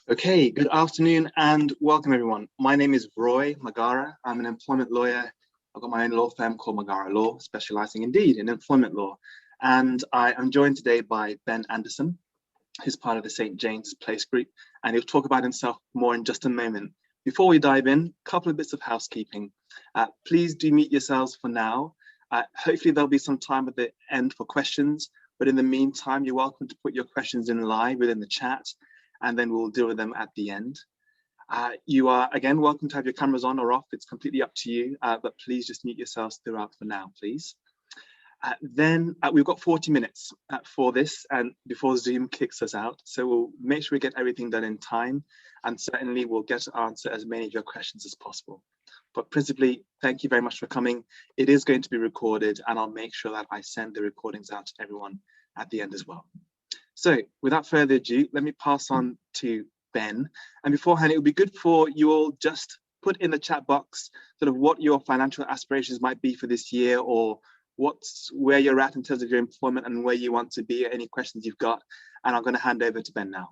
Okay, good afternoon and welcome everyone. My name is Roy Magara. I'm an employment lawyer. I've got my own law firm called Magara Law, specializing indeed in employment law. And I am joined today by Ben Anderson, who's part of the St. James Place Group, and he'll talk about himself more in just a moment. Before we dive in, a couple of bits of housekeeping. Please do mute yourselves for now. Hopefully there'll be some time at the end for questions, but in the meantime, you're welcome to put your questions in live within the chat, and then we'll deal with them at the end. You are, again, welcome to have your cameras on or off. It's completely up to you, but please just mute yourselves throughout for now, please. Then we've got 40 minutes for this and before Zoom kicks us out. So we'll make sure we get everything done in time, and certainly we'll get to answer as many of your questions as possible. But principally, thank you very much for coming. It is going to be recorded, and I'll make sure that I send the recordings out to everyone at the end as well. So without further ado, let me pass on to Ben. And beforehand, it would be good for you all just put in the chat box sort of what your financial aspirations might be for this year, or where you're at in terms of your employment and where you want to be, any questions you've got. And I'm going to hand over to Ben now.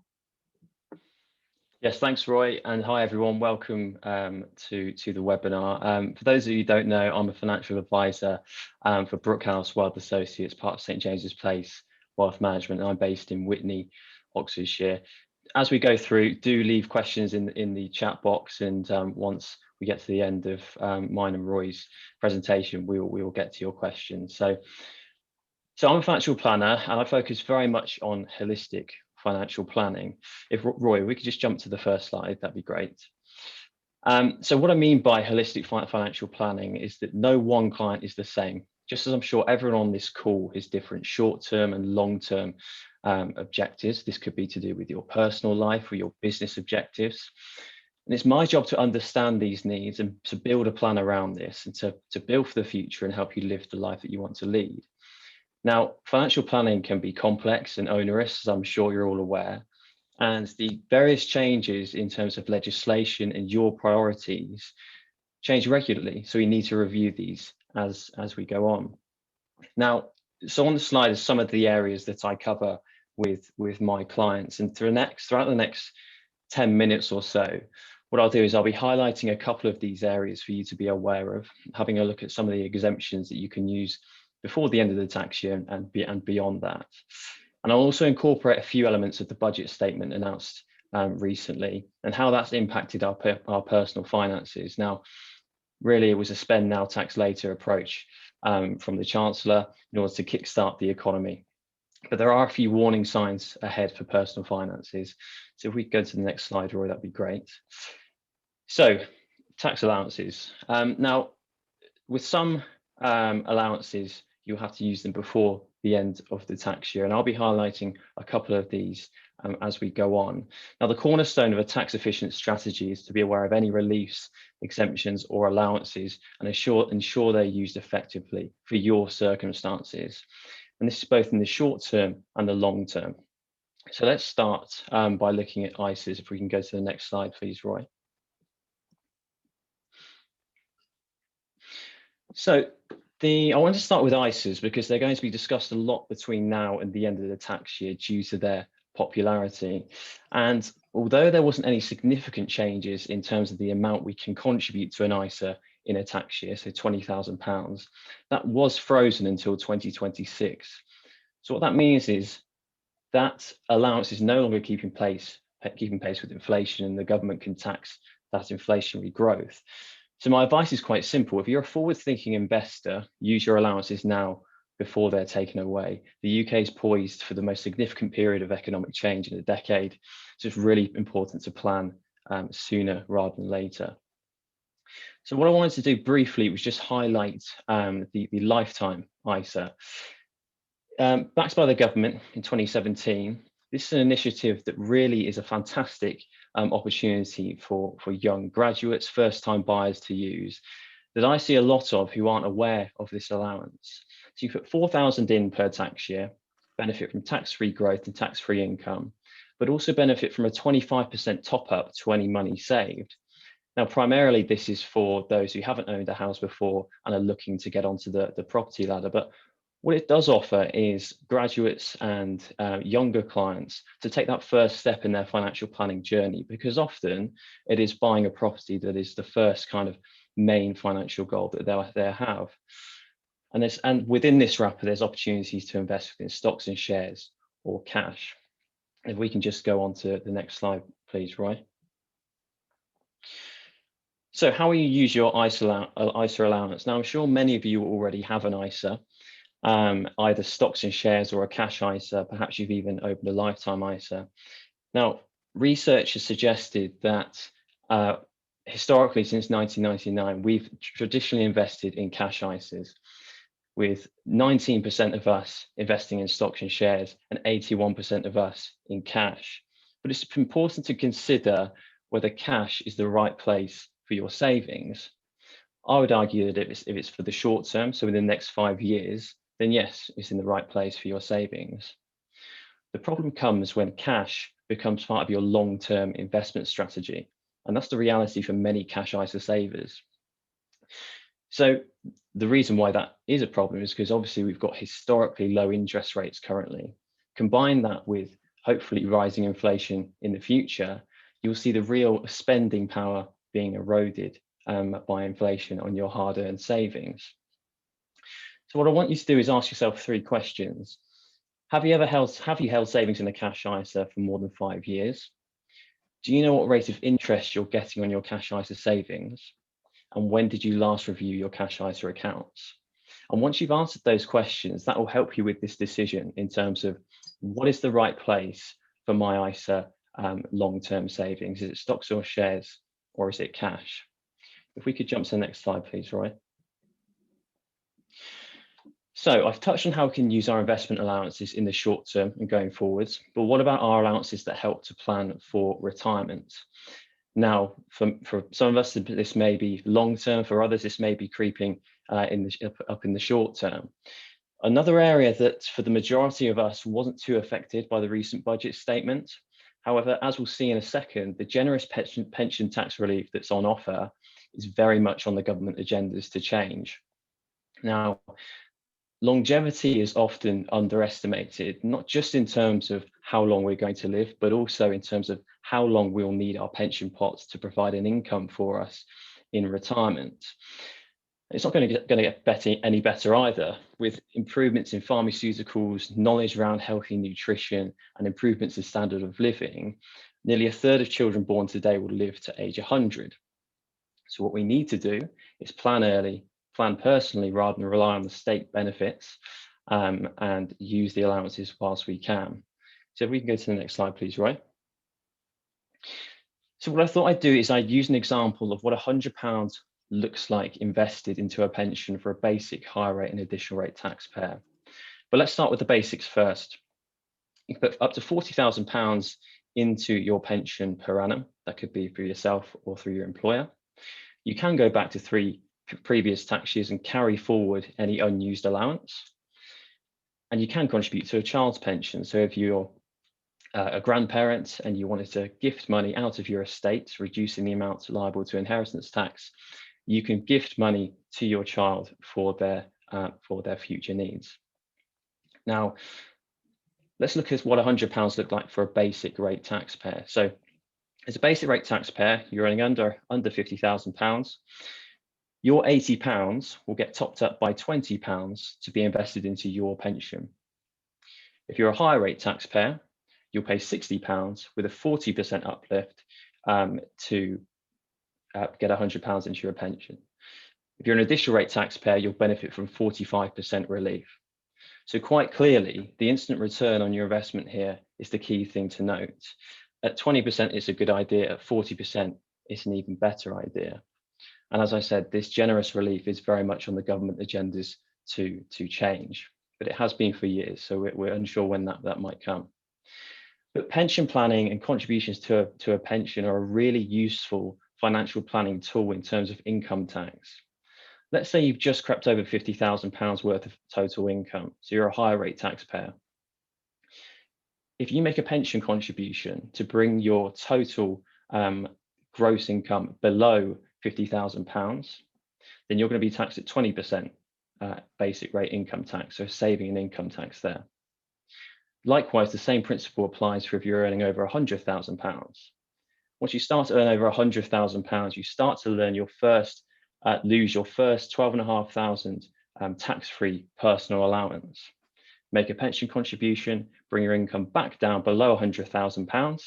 Yes, thanks, Roy, and hi everyone. Welcome to the webinar. For those of you who don't know, I'm a financial advisor for Brookhouse Wealth Associates, part of St. James's Place Wealth Management, and I'm based in Witney, Oxfordshire. As we go through, do leave questions in the chat box, and once we get to the end of mine and Roy's presentation, we will get to your questions. So I'm a financial planner, and I focus very much on holistic financial planning. If Roy, we could just jump to the first slide, that'd be great. So what I mean by holistic financial planning is that no one client is the same. Just as I'm sure everyone on this call has different short-term and long-term objectives. This could be to do with your personal life or your business objectives. And it's my job to understand these needs and to build a plan around this, and to build for the future and help you live the life that you want to lead. Now, financial planning can be complex and onerous, as I'm sure you're all aware, and the various changes in terms of legislation and your priorities change regularly. So we need to review these as we go on. Now, so on the slide is some of the areas that I cover with my clients, and throughout the next 10 minutes or so, what I'll do is I'll be highlighting a couple of these areas for you to be aware of, having a look at some of the exemptions that you can use before the end of the tax year and beyond that. And I'll also incorporate a few elements of the budget statement announced recently and how that's impacted our personal finances. Now, really, it was a spend now, tax later approach from the Chancellor in order to kickstart the economy. But there are a few warning signs ahead for personal finances. So if we go to the next slide, Roy, that'd be great. So tax allowances. Now, with some allowances, you'll have to use them before the end of the tax year. And I'll be highlighting a couple of these as we go on. Now, the cornerstone of a tax efficient strategy is to be aware of any reliefs, exemptions or allowances and ensure they're used effectively for your circumstances. And this is both in the short term and the long term. So let's start by looking at ISAs. If we can go to the next slide, please, Roy. So I want to start with ISAs because they're going to be discussed a lot between now and the end of the tax year due to their popularity. And although there wasn't any significant changes in terms of the amount we can contribute to an ISA in a tax year, so £20,000, that was frozen until 2026. So what that means is that allowance is no longer keeping pace with inflation, and the government can tax that inflationary growth. So my advice is quite simple. If you're a forward-thinking investor, use your allowances now before they're taken away. The UK is poised for the most significant period of economic change in a decade. So it's really important to plan sooner rather than later. So what I wanted to do briefly was just highlight the lifetime ISA. Backed by the government in 2017, this is an initiative that really is a fantastic opportunity for young graduates, first-time buyers to use, that I see a lot of who aren't aware of this allowance. So you put £4,000 in per tax year, benefit from tax-free growth and tax-free income, but also benefit from a 25% top-up to any money saved. Now, primarily, this is for those who haven't owned a house before and are looking to get onto the property ladder, but What it does offer is graduates and younger clients to take that first step in their financial planning journey, because often it is buying a property that is the first kind of main financial goal that they'll have. And within this wrapper, there's opportunities to invest in stocks and shares or cash. If we can just go on to the next slide, please, Roy. So how will you use your ISA allowance? Now, I'm sure many of you already have an ISA, either stocks and shares or a cash ISA. Perhaps you've even opened a lifetime ISA. Now, research has suggested that historically, since 1999, we've traditionally invested in cash ISAs, with 19% of us investing in stocks and shares and 81% of us in cash. But it's important to consider whether cash is the right place for your savings. I would argue that if it's for the short term, so within the next 5 years, then yes, it's in the right place for your savings. The problem comes when cash becomes part of your long-term investment strategy, and that's the reality for many cash ISA savers. So the reason why that is a problem is because obviously we've got historically low interest rates currently. Combine that with hopefully rising inflation in the future, you'll see the real spending power being eroded by inflation on your hard-earned savings. So what I want you to do is ask yourself 3 questions. Have you held savings in a cash ISA for more than 5 years? Do you know what rate of interest you're getting on your cash ISA savings? And when did you last review your cash ISA accounts? And once you've answered those questions, that will help you with this decision in terms of what is the right place for my ISA long-term savings? Is it stocks or shares, or is it cash? If we could jump to the next slide, please, Roy. So I've touched on how we can use our investment allowances in the short term and going forwards, but what about our allowances that help to plan for retirement? Now, for some of us, this may be long term. For others, this may be creeping up in the short term. Another area that for the majority of us wasn't too affected by the recent budget statement. However, as we'll see in a second, the generous pension tax relief that's on offer is very much on the government agendas to change. Now, longevity is often underestimated, not just in terms of how long we're going to live, but also in terms of how long we'll need our pension pots to provide an income for us in retirement. It's not going to get any better either, with improvements in pharmaceuticals, knowledge around healthy nutrition, and improvements in standard of living. Nearly 1/3 of children born today will live to age 100. So what we need to do is plan early, plan personally rather than rely on the state benefits, and use the allowances whilst we can. So if we can go to the next slide, please, Roy. So what I thought I'd do is I'd use an example of what £100 looks like invested into a pension for a basic, high rate and additional rate taxpayer. But let's start with the basics first. You can put up to £40,000 into your pension per annum. That could be for yourself or through your employer. You can go back to 3 previous tax years and carry forward any unused allowance. And you can contribute to a child's pension. So if you're a grandparent and you wanted to gift money out of your estate, reducing the amount liable to inheritance tax, you can gift money to your child for their future needs. Now, let's look at what £100 look like for a basic rate taxpayer. So as a basic rate taxpayer, you're earning under £50,000. Your £80 will get topped up by £20 to be invested into your pension. If you're a higher rate taxpayer, you'll pay £60 with a 40% uplift to get £100 into your pension. If you're an additional rate taxpayer, you'll benefit from 45% relief. So quite clearly, the instant return on your investment here is the key thing to note. At 20%, it's a good idea. At 40%, it's an even better idea. And as I said, this generous relief is very much on the government agendas to change, but it has been for years, so we're unsure when that might come. But pension planning and contributions to a pension are a really useful financial planning tool in terms of income tax. Let's say you've just crept over £50,000 worth of total income, so you're a higher rate taxpayer. If you make a pension contribution to bring your total gross income below £50,000, then you're going to be taxed at 20%. basic rate income tax, so saving in income tax there. Likewise, the same principle applies for if you're earning over £100,000. Once you start to earn over £100,000, you start to lose your first 12,500 tax-free personal allowance. Make a pension contribution, bring your income back down below £100,000,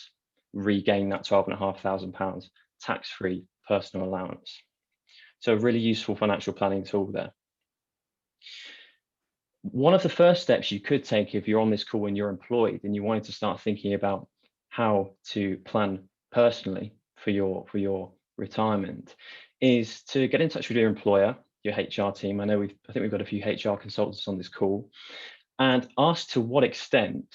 regain that £12,500 tax-free personal allowance. So a really useful financial planning tool there. One of the first steps you could take if you're on this call and you're employed and you wanted to start thinking about how to plan personally for your retirement is to get in touch with your employer, your HR team. I think we've got a few HR consultants on this call, and ask to what extent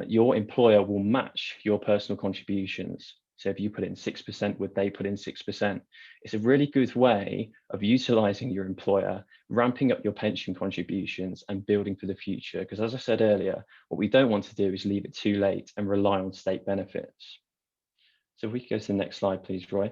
your employer will match your personal contributions. So if you put in 6%, would they put in 6%? It's a really good way of utilizing your employer, ramping up your pension contributions and building for the future. Because as I said earlier, what we don't want to do is leave it too late and rely on state benefits. So if we could go to the next slide, please, Roy.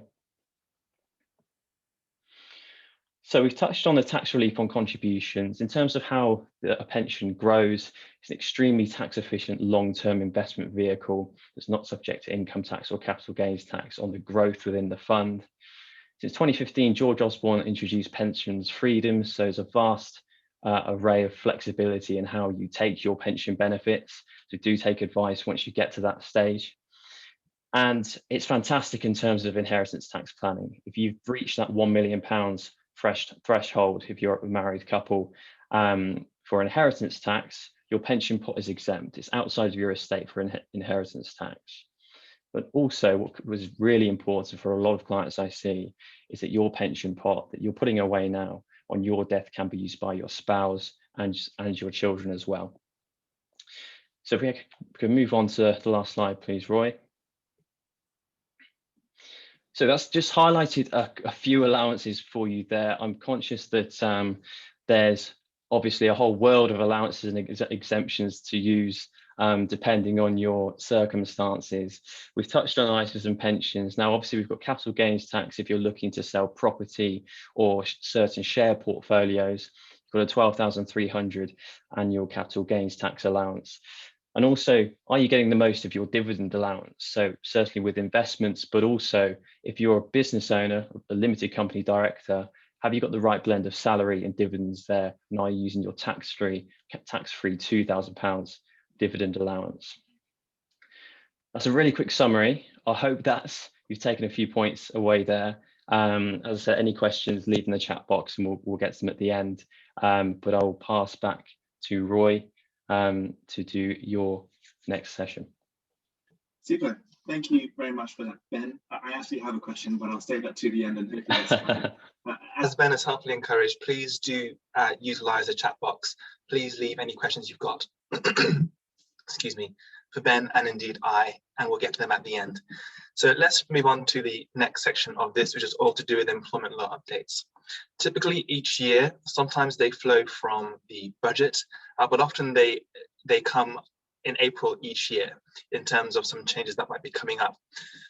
So we've touched on the tax relief on contributions. In terms of how a pension grows, it's an extremely tax efficient long-term investment vehicle that's not subject to income tax or capital gains tax on the growth within the fund. Since 2015, George Osborne introduced pensions freedom. So there's a vast array of flexibility in how you take your pension benefits. So do take advice once you get to that stage. And it's fantastic in terms of inheritance tax planning. If you've reached that £1 million threshold, if you're a married couple, for inheritance tax, your pension pot is exempt. It's outside of your estate for inheritance tax. But also what was really important for a lot of clients I see is that your pension pot that you're putting away now on your death can be used by your spouse and your children as well. So if we can move on to the last slide, please, Roy. So that's just highlighted a few allowances for you there. I'm conscious that there's obviously a whole world of allowances and exemptions to use depending on your circumstances. We've touched on ISAs and pensions. Now, obviously, we've got capital gains tax if you're looking to sell property or certain share portfolios. You've got a 12,300 annual capital gains tax allowance. And also, are you getting the most of your dividend allowance? So certainly with investments, but also if you're a business owner, a limited company director, have you got the right blend of salary and dividends there? And are you using your tax-free £2,000 dividend allowance? That's a really quick summary. I hope you've taken a few points away there. As I said, any questions, leave in the chat box and we'll get to them at the end. But I'll pass back to Roy to do your next session. Super. Thank you very much for that, Ben. I actually have a question, but I'll save that to the end. And as Ben has helpfully encouraged, please do utilize the chat box. Please leave any questions you've got, excuse me, for Ben and indeed and we'll get to them at the end. So let's move on to the next section of this, which is all to do with employment law updates. Typically each year, sometimes they flow from the budget, but often they come in April each year in terms of some changes that might be coming up.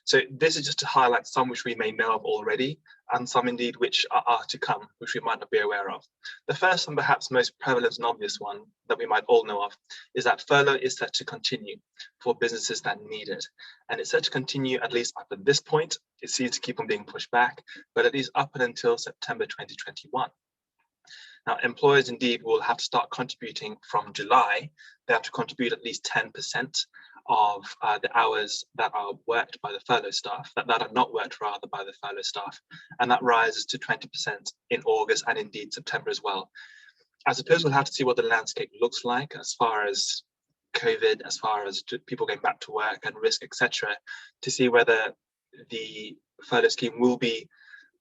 So this is just to highlight some which we may know of already and some indeed which are to come, which we might not be aware of. The first and perhaps most prevalent and obvious one that we might all know of is that furlough is set to continue for businesses that need it. And it's set to continue at least up at this point. It seems to keep on being pushed back, but at least up until September 2021. Now, employers indeed will have to start contributing from July. They have to contribute at least 10% of the hours that are worked by the furlough staff, that are not worked rather by the furlough staff. And that rises to 20% in August and indeed September as well. I suppose we'll have to see what the landscape looks like as far as COVID, as far as people going back to work and risk, etc., to see whether the furlough scheme will be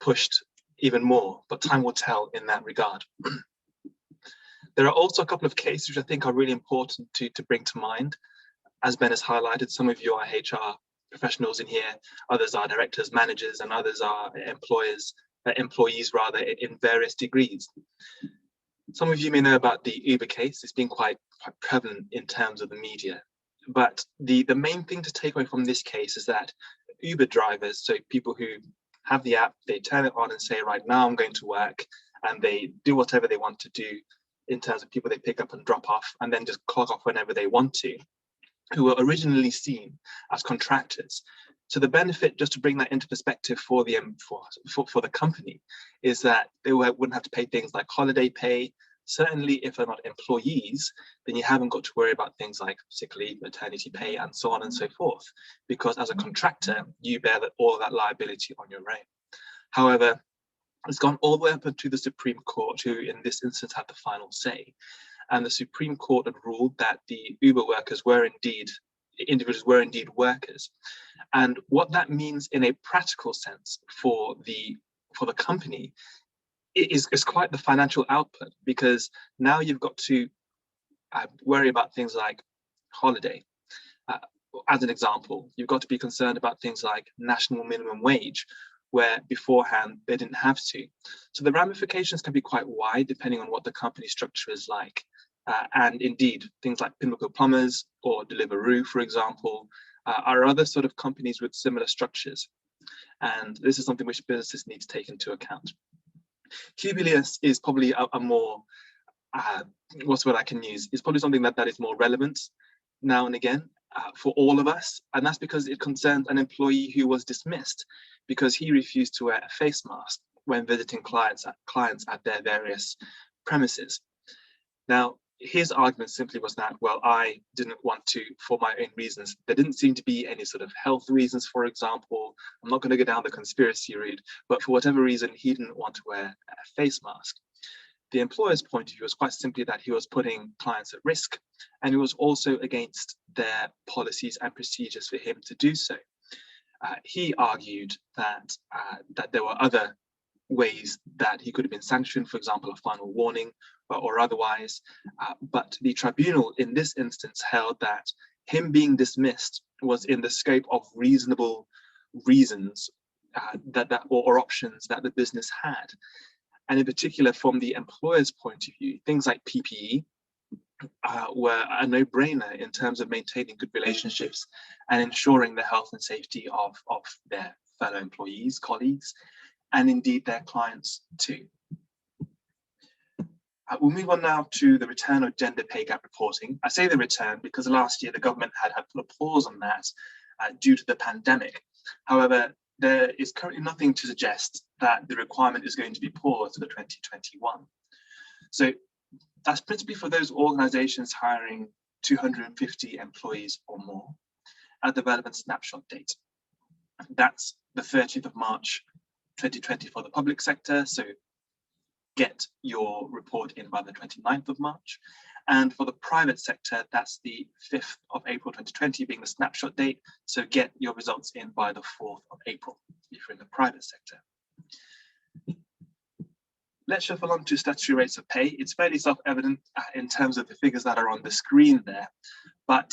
pushed even more, but time will tell in that regard. There are also a couple of cases which I think are really important to bring to mind. As Ben has highlighted, some of you are HR professionals in here, others are directors, managers, and others are employees rather, in various degrees. Some of you may know about the Uber case. It's been quite prevalent in terms of the media. But the main thing to take away from this case is that Uber drivers, so people who have the app, they turn it on and say, right now I'm going to work, and they do whatever they want to do in terms of people they pick up and drop off, and then just clock off whenever they want to, who were originally seen as contractors. So the benefit, just to bring that into perspective for the company, is that they wouldn't have to pay things like holiday pay. Certainly, if they're not employees, then you haven't got to worry about things like sick leave, maternity pay, and so on and so forth, because as a contractor, you bear all of that liability on your own. However, it's gone all the way up to the Supreme Court, who in this instance had the final say. And the Supreme Court had ruled that the Uber workers individuals were indeed workers. And what that means in a practical sense for the company is quite the financial output, because now you've got to worry about things like holiday. As an example, you've got to be concerned about things like national minimum wage, where beforehand they didn't have to. So the ramifications can be quite wide depending on what the company structure is like. And indeed, things like Pinnacle Plumbers or Deliveroo, for example, are other sort of companies with similar structures. And this is something which businesses need to take into account. Cumulus is probably a more, what's what I can use, is probably something that is more relevant now and again for all of us. And that's because it concerns an employee who was dismissed because he refused to wear a face mask when visiting clients at their various premises. Now, his argument simply was that, well, I didn't want to for my own reasons. There didn't seem to be any sort of health reasons, for example. I'm not going to go down the conspiracy route, but for whatever reason, he didn't want to wear a face mask. The employer's point of view was quite simply that he was putting clients at risk, and it was also against their policies and procedures for him to do so. He argued that there were other ways that he could have been sanctioned, for example, a final warning or otherwise. But the tribunal in this instance held that him being dismissed was in the scope of reasonable reasons or options that the business had. And in particular, from the employer's point of view, things like PPE were a no-brainer in terms of maintaining good relationships and ensuring the health and safety of their fellow employees, colleagues, and indeed their clients too. We'll move on now to the return of gender pay gap reporting. I say the return because last year the government had put a pause on that due to the pandemic. However, there is currently nothing to suggest that the requirement is going to be paused for 2021. So that's principally for those organizations hiring 250 employees or more at the relevant snapshot date. That's the 30th of March 2020 for the public sector, so get your report in by the 29th of March. And for the private sector, that's the 5th of April 2020 being the snapshot date, so get your results in by the 4th of April if you're in the private sector. Let's shuffle on to statutory rates of pay. It's fairly self-evident in terms of the figures that are on the screen there, but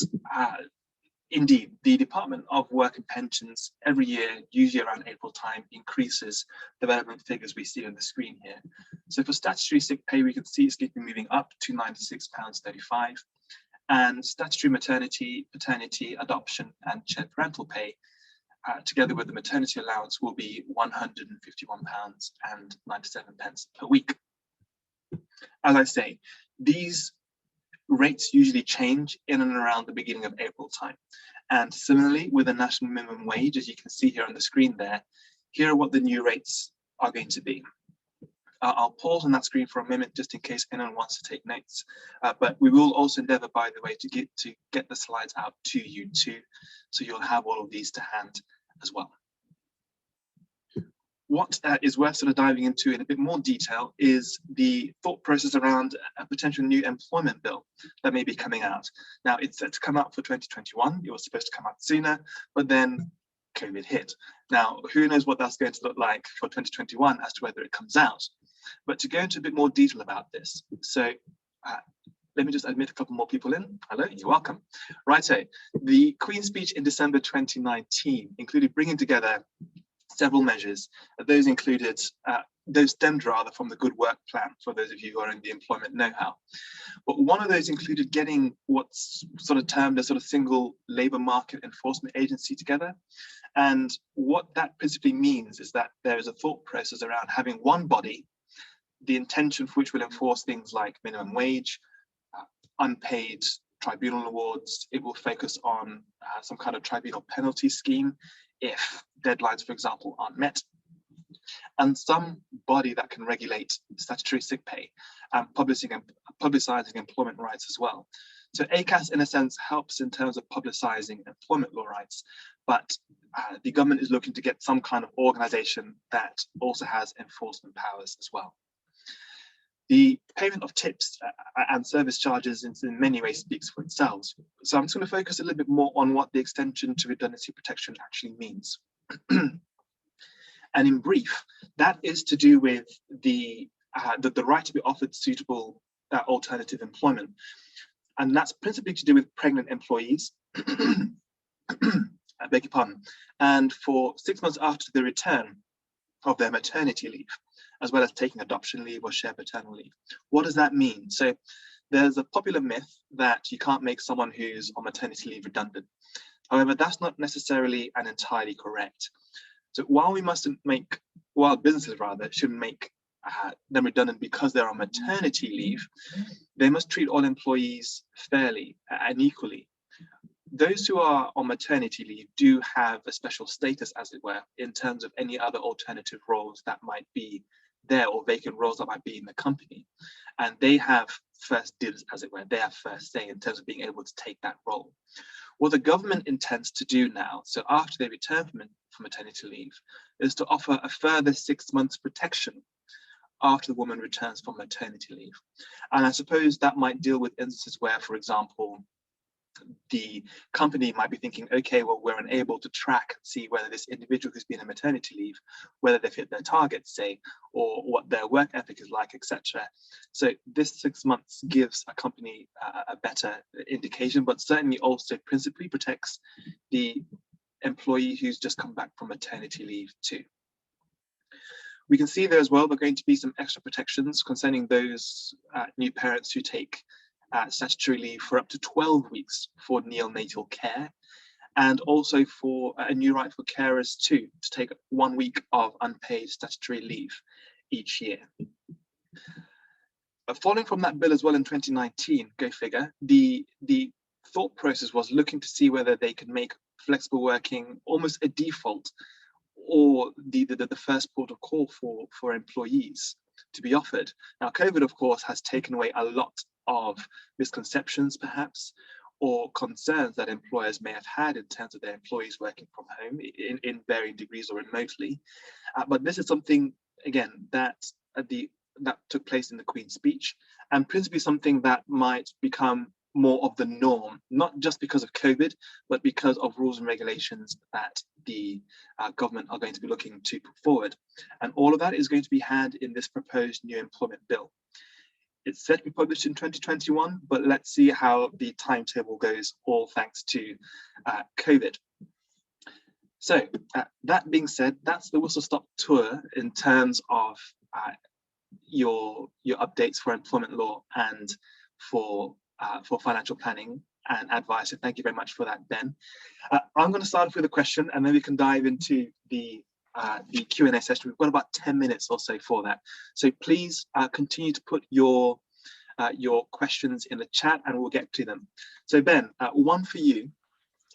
indeed, the Department of Work and Pensions every year, usually around April time, increases the relevant figures we see on the screen here. So for statutory sick pay, we can see it's keeping moving up to £96.35, and statutory maternity, paternity, adoption, and shared parental pay, together with the maternity allowance, will be £151.97 per week. As I say, these rates usually change in and around the beginning of April time. And similarly with the national minimum wage, as you can see here on the screen there, here are what the new rates are going to be. I'll pause on that screen for a moment just in case anyone wants to take notes, but we will also endeavour, by the way, to get the slides out to you too, so you'll have all of these to hand as well. What is worth sort of diving into in a bit more detail is the thought process around a potential new employment bill that may be coming out. Now, it's set to come out for 2021. It was supposed to come out sooner, but then COVID hit. Now, who knows what that's going to look like for 2021 as to whether it comes out. But to go into a bit more detail about this, so let me just admit a couple more people in. Hello, you're welcome. Righto, the Queen's speech in December 2019 included bringing together several measures. Those included, those stemmed rather from the Good Work Plan, for those of you who are in the employment know-how. But one of those included getting what's sort of termed a sort of single labour market enforcement agency together. And what that principally means is that there is a thought process around having one body the intention for which will enforce things like minimum wage, unpaid tribunal awards. It will focus on some kind of tribunal penalty scheme if deadlines, for example, aren't met, and some body that can regulate statutory sick pay and publicising employment rights as well. So ACAS, in a sense, helps in terms of publicising employment law rights, but the government is looking to get some kind of organisation that also has enforcement powers as well. The payment of tips and service charges in many ways speaks for itself. So I'm just going to focus a little bit more on what the extension to redundancy protection actually means. And in brief, that is to do with the right to be offered suitable alternative employment. And that's principally to do with pregnant employees, I beg your pardon, and for 6 months after the return of their maternity leave, as well as taking adoption leave or shared paternal leave. What does that mean? So there's a popular myth that you can't make someone who's on maternity leave redundant. However, that's not necessarily and entirely correct. So while businesses rather shouldn't make them redundant because they're on maternity leave, they must treat all employees fairly and equally. Those who are on maternity leave do have a special status, as it were, in terms of any other alternative roles that might be there or vacant roles that might be in the company. And they have first dibs, as it were, they have first say in terms of being able to take that role. What the government intends to do now, so after they return from maternity leave, is to offer a further 6 months protection after the woman returns from maternity leave. And I suppose that might deal with instances where, for example, the company might be thinking, okay, well, we're unable to track and see whether this individual who's been on maternity leave, whether they've hit their targets, say, or what their work ethic is like, etc. So this 6 months gives a company a better indication, but certainly also principally protects the employee who's just come back from maternity leave too. We can see there as well, there are going to be some extra protections concerning those new parents who take statutory leave for up to 12 weeks for neonatal care, and also for a new right for carers too, to take 1 week of unpaid statutory leave each year. Following from that bill as well in 2019, go figure, the thought process was looking to see whether they could make flexible working almost a default or the first port of call for employees to be offered. Now, COVID, of course, has taken away a lot of misconceptions, perhaps, or concerns that employers may have had in terms of their employees working from home in varying degrees or remotely. But this is something, again, that took place in the Queen's speech, and principally something that might become more of the norm, not just because of COVID, but because of rules and regulations that the government are going to be looking to put forward. And all of that is going to be had in this proposed new employment bill. It's set to be published in 2021, but let's see how the timetable goes, all thanks to COVID. So that being said, that's the whistle stop tour in terms of your updates for employment law and for financial planning and advice. So thank you very much for that, Ben. I'm going to start off with a question, and then we can dive into the Q&A session. We've got about 10 minutes or so for that. So please continue to put your questions in the chat and we'll get to them. So Ben, one for you.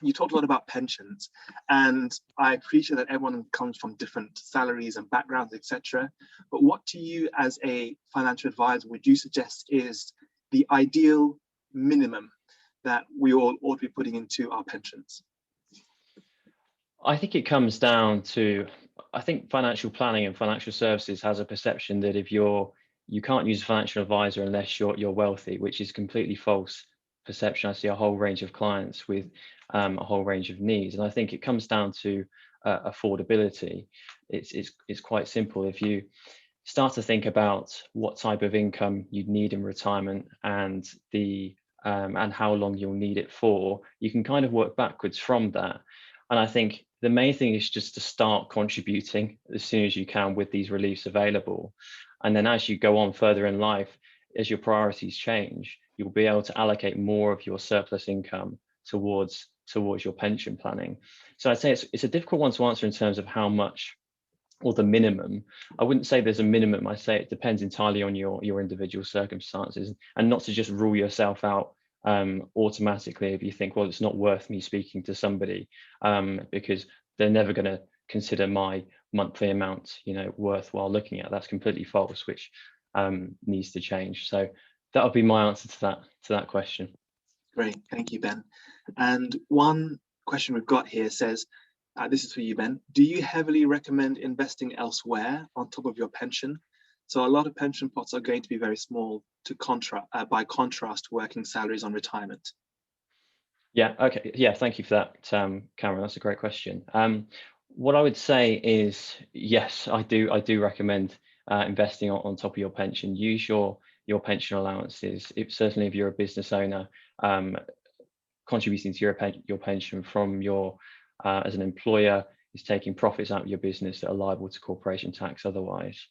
You talked a lot about pensions, and I appreciate that everyone comes from different salaries and backgrounds, etc. But what to you as a financial advisor would you suggest is the ideal minimum that we all ought to be putting into our pensions? I think it comes down to, I think financial planning and financial services has a perception that if you can't use a financial advisor unless you're wealthy, which is completely false perception. I see a whole range of clients with a whole range of needs, and I think it comes down to affordability. It's quite simple. If you start to think about what type of income you'd need in retirement and how long you'll need it for, you can kind of work backwards from that. And I think the main thing is just to start contributing as soon as you can with these reliefs available. And then as you go on further in life, as your priorities change, you'll be able to allocate more of your surplus income towards your pension planning. So I'd say it's a difficult one to answer in terms of how much or the minimum. I wouldn't say there's a minimum. I say it depends entirely on your individual circumstances, and not to just rule yourself out automatically if you think, well, it's not worth me speaking to somebody, because they're never going to consider my monthly amount, worthwhile looking at. That's completely false, which needs to change. So that would be my answer to that question. Great, thank you, Ben. And one question we've got here says, this is for you, Ben. Do you heavily recommend investing elsewhere on top of your pension? So a lot of pension pots are going to be very small by contrast to working salaries on retirement. Yeah, okay. Yeah, thank you for that, Cameron. That's a great question. What I would say is, yes, I do recommend investing on top of your pension. Use your pension allowances. Certainly if you're a business owner, contributing to your pension from your as an employer is taking profits out of your business that are liable to corporation tax otherwise.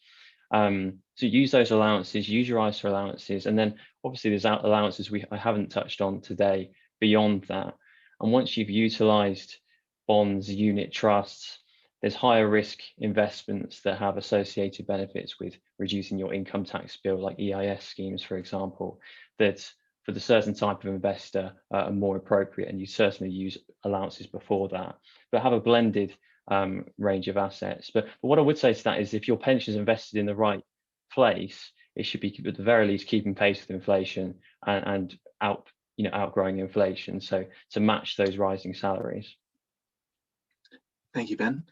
So use those allowances, use your ISA allowances, and then obviously there's allowances I haven't touched on today beyond that. And once you've utilized bonds, unit trusts, there's higher risk investments that have associated benefits with reducing your income tax bill, like EIS schemes, for example, that for the certain type of investor are more appropriate, and you certainly use allowances before that, but have a blended range of assets. But what I would say to that is, if your pension is invested in the right place, it should be at the very least keeping pace with inflation and outgrowing inflation, so to match those rising salaries. Thank you, Ben.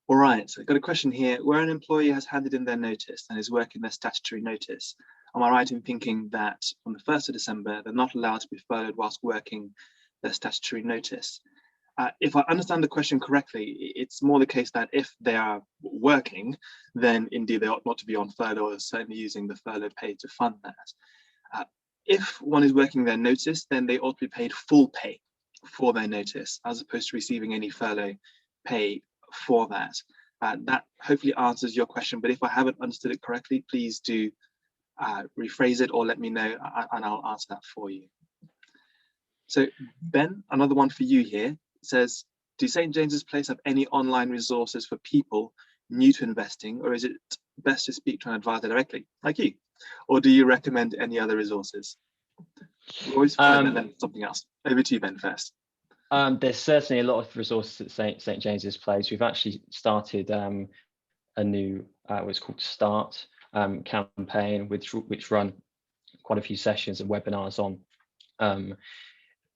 All right, so I've got a question here. Where an employee has handed in their notice and is working their statutory notice, am I right in thinking that on the 1st of December, they're not allowed to be furloughed whilst working their statutory notice? If I understand the question correctly, it's more the case that if they are working, then indeed they ought not to be on furlough, or certainly using the furlough pay to fund that. If one is working their notice, then they ought to be paid full pay for their notice, as opposed to receiving any furlough pay for that. That hopefully answers your question, but if I haven't understood it correctly, please do rephrase it or let me know, and I'll answer that for you. So Ben, another one for you here. Says, do St. James's Place have any online resources for people new to investing, or is it best to speak to an advisor directly, like you? Or do you recommend any other resources? Always fine, and then something else. Over to you, Ben, first. There's certainly a lot of resources at St. James's Place. We've actually started a new, what's called Start campaign, which run quite a few sessions and webinars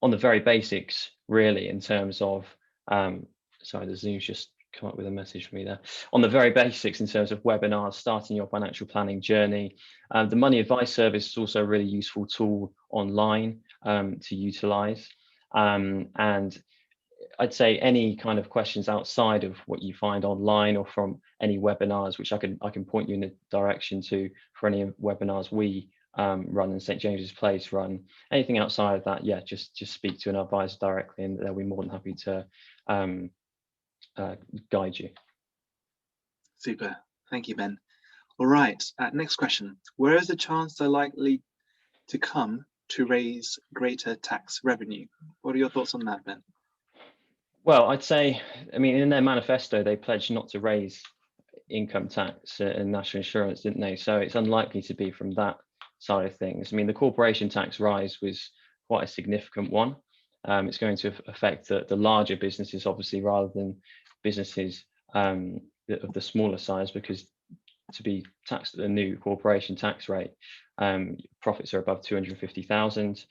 on the very basics, really, in terms of, sorry, the Zoom's just come up with a message for me there. On the very basics in terms of webinars, starting your financial planning journey. The Money Advice Service is also a really useful tool online to utilize. And I'd say any kind of questions outside of what you find online or from any webinars, which I can point you in the direction to for any webinars we run and St. James's Place run. Anything outside of that, yeah, just speak to an advisor directly, and they'll be more than happy to guide you. Super, thank you, Ben. All right, next question. Where is the Chancellor likely to come to raise greater tax revenue? What are your thoughts on that, Ben? Well, I'd say, in their manifesto, they pledged not to raise income tax and national insurance, didn't they? So it's unlikely to be from that side of things. The corporation tax rise was quite a significant one. It's going to affect the larger businesses, obviously, rather than businesses of the smaller size, because to be taxed at a new corporation tax rate, profits are above 250,000.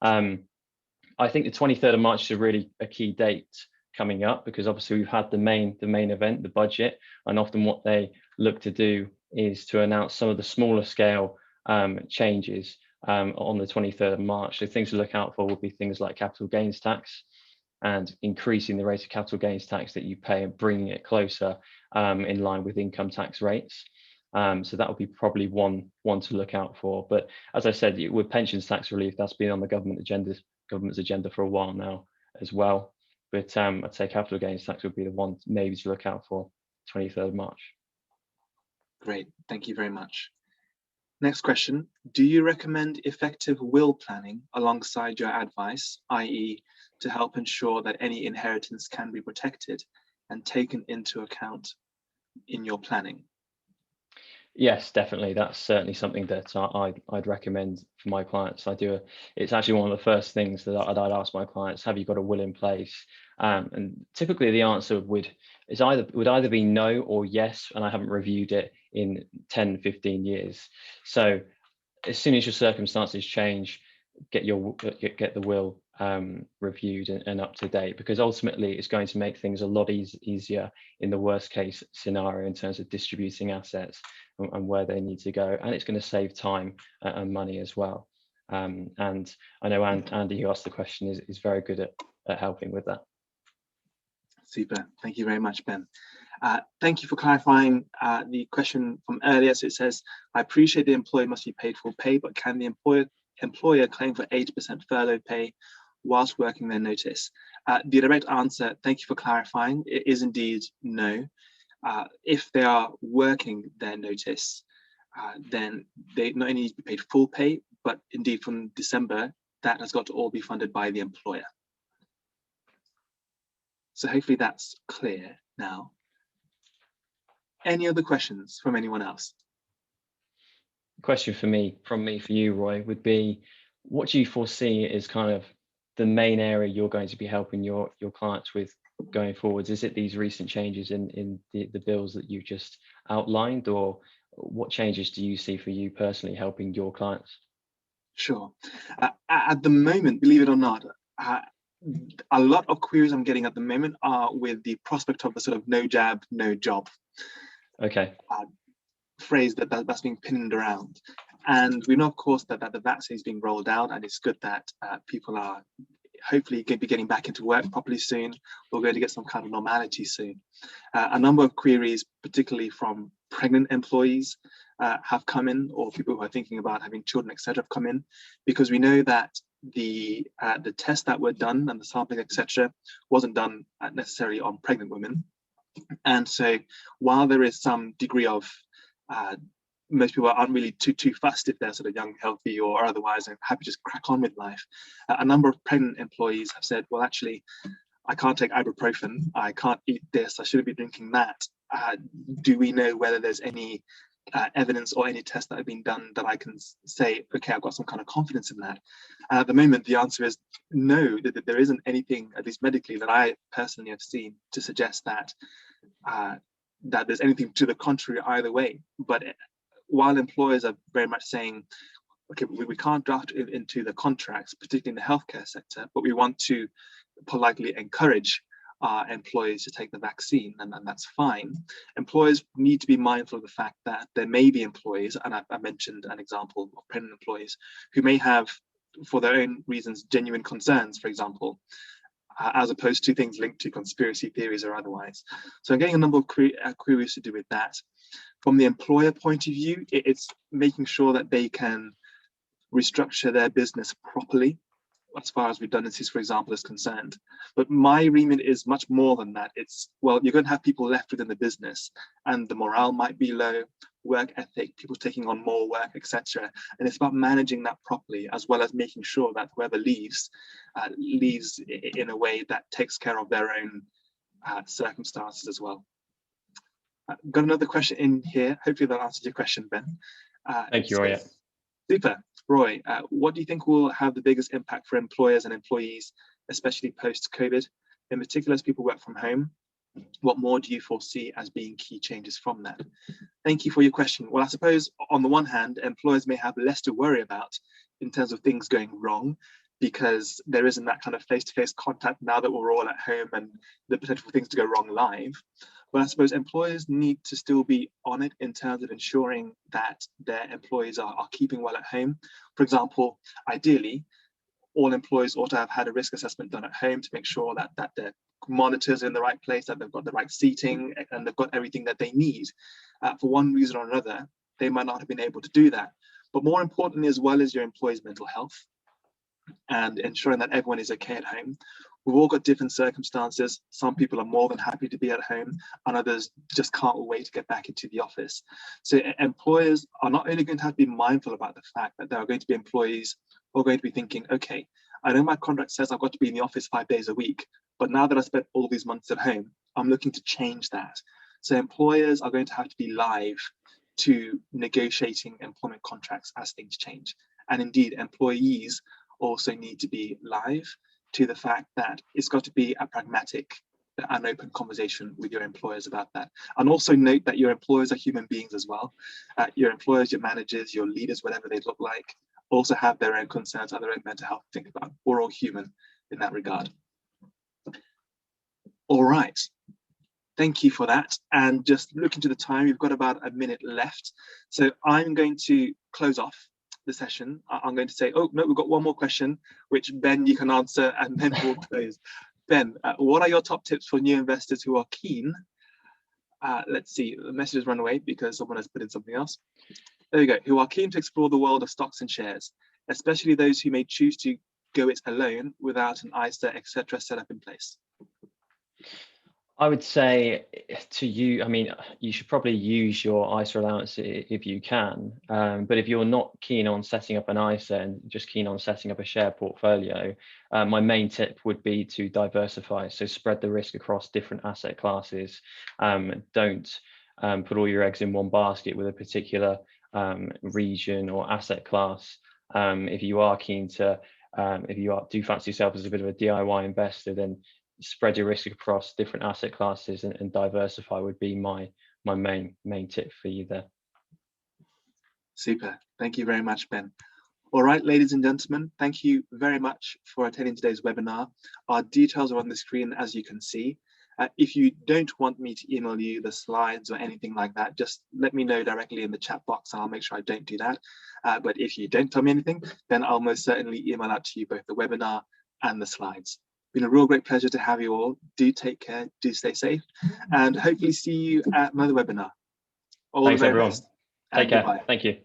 I think the 23rd of March is really a key date coming up, because obviously we've had the main event, the budget, and often what they look to do is to announce some of the smaller scale changes on the 23rd of March. So things to look out for would be things like capital gains tax, and increasing the rate of capital gains tax that you pay and bringing it closer in line with income tax rates. So that would be probably one to look out for. But as I said, with pensions tax relief, that's been on the government's agenda for a while now as well. But I'd say capital gains tax would be the one maybe to look out for 23rd of March. Great, thank you very much. Next question. Do you recommend effective will planning alongside your advice, i.e. to help ensure that any inheritance can be protected and taken into account in your planning? Yes, definitely. That's certainly something that I'd recommend for my clients. It's actually one of the first things that I'd ask my clients, have you got a will in place? And typically the answer would either be no or yes, and I haven't reviewed it in 10, 15 years. So as soon as your circumstances change, get the will reviewed and up to date, because ultimately it's going to make things a lot easier in the worst case scenario in terms of distributing assets and where they need to go, and it's going to save time and money as well. And I know Andy, who asked the question, is very good at helping with that. Super. Thank you very much, Ben. Thank you for clarifying the question from earlier. So it says, I appreciate the employee must be paid full pay, but can the employer claim for 80% furlough pay whilst working their notice? The direct answer, thank you for clarifying, it is indeed no. If they are working their notice, then they not only need to be paid full pay, but indeed from December, that has got to all be funded by the employer. So hopefully that's clear now. Any other questions from anyone else? Question from me for you, Roy, would be, what do you foresee is kind of the main area you're going to be helping your clients with going forwards? Is it these recent changes in the bills that you've just outlined, or what changes do you see for you personally helping your clients? Sure. At the moment, believe it or not, a lot of queries I'm getting at the moment are with the prospect of a sort of no jab, no job. Okay. Phrase that's being pinned around. And we know, of course, that the vaccine is being rolled out, and it's good that people are hopefully going to be getting back into work properly soon. We're going to get some kind of normality soon. A number of queries, particularly from pregnant employees, have come in, or people who are thinking about having children, etc., have come in, because we know that the tests that were done and the sampling, etc., wasn't done necessarily on pregnant women. And so while there is some degree of most people aren't really too fussed if they're sort of young, healthy, or otherwise, and happy to just crack on with life. A number of pregnant employees have said, well, actually, I can't take ibuprofen, I can't eat this, I shouldn't be drinking that. Do we know whether there's any evidence or any tests that have been done that I can say, okay, I've got some kind of confidence in that? At the moment, the answer is no, that there isn't anything, at least medically, that I personally have seen to suggest that that there's anything to the contrary either way. But while employers are very much saying, okay, we can't draft it into the contracts, particularly in the healthcare sector, but we want to politely encourage our employees to take the vaccine, and that's fine. Employers need to be mindful of the fact that there may be employees, and I mentioned an example of pregnant employees, who may have, for their own reasons, genuine concerns, for example, as opposed to things linked to conspiracy theories or otherwise. So I'm getting a number of queries to do with that. From the employer point of view, it's making sure that they can restructure their business properly, as far as redundancies, for example, is concerned. But my remit is much more than that. It's, well, you're going to have people left within the business, and the morale might be low, work ethic, people taking on more work, etc. And it's about managing that properly, as well as making sure that whoever leaves in a way that takes care of their own circumstances as well. Got another question in here. Hopefully that answers your question, Ben. Thank you, Roy. Super. Roy, what do you think will have the biggest impact for employers and employees, especially post-COVID, in particular as people work from home? What more do you foresee as being key changes from that? Thank you for your question. Well, I suppose on the one hand, employers may have less to worry about in terms of things going wrong, because there isn't that kind of face-to-face contact now that we're all at home and the potential for things to go wrong live. But I suppose employers need to still be on it in terms of ensuring that their employees are keeping well at home. For example, ideally, all employees ought to have had a risk assessment done at home to make sure that their monitors are in the right place, that they've got the right seating, and they've got everything that they need. For one reason or another, they might not have been able to do that. But more importantly, as well as your employees' mental health and ensuring that everyone is okay at home, we've all got different circumstances. Some people are more than happy to be at home, and others just can't wait to get back into the office. So employers are not only going to have to be mindful about the fact that there are going to be employees who are going to be thinking, okay, I know my contract says I've got to be in the office 5 days a week, but now that I spent all these months at home, I'm looking to change that. So employers are going to have to be live to negotiating employment contracts as things change. And indeed, employees also need to be live to the fact that it's got to be a pragmatic and open conversation with your employers about that. And also note that your employers are human beings as well. Your employers, your managers, your leaders, whatever they look like, also have their own concerns and their own mental health to think about. We're all human in that regard. All right. Thank you for that. And just looking to the time, we've got about a minute left. So I'm going to close off the session. I'm going to say, oh, no, we've got one more question, which Ben, you can answer, and then we'll close. Ben, what are your top tips for new investors who are keen? Let's see, the message has run away because someone has put in something else. There we go. Who are keen to explore the world of stocks and shares, especially those who may choose to go it alone without an ISA, etc. set up in place. I would say to you, I mean, you should probably use your ISA allowance if you can. But if you're not keen on setting up an ISA and just keen on setting up a share portfolio, my main tip would be to diversify. So spread the risk across different asset classes. Don't put all your eggs in one basket with a particular region or asset class. If you are keen to, do fancy yourself as a bit of a DIY investor, then spread your risk across different asset classes and diversify would be my main tip for you there. Super. Thank you very much, Ben. All right, ladies and gentlemen, thank you very much for attending today's webinar. Our details are on the screen, as you can see. If you don't want me to email you the slides or anything like that, just let me know directly in the chat box and I'll make sure I don't do that. But if you don't tell me anything, then I'll most certainly email out to you both the webinar and the slides. Been a real great pleasure to have you all. Do take care, do stay safe, and hopefully see you at another webinar. All Thanks, the very everyone. best. Take care. Goodbye. Thank you.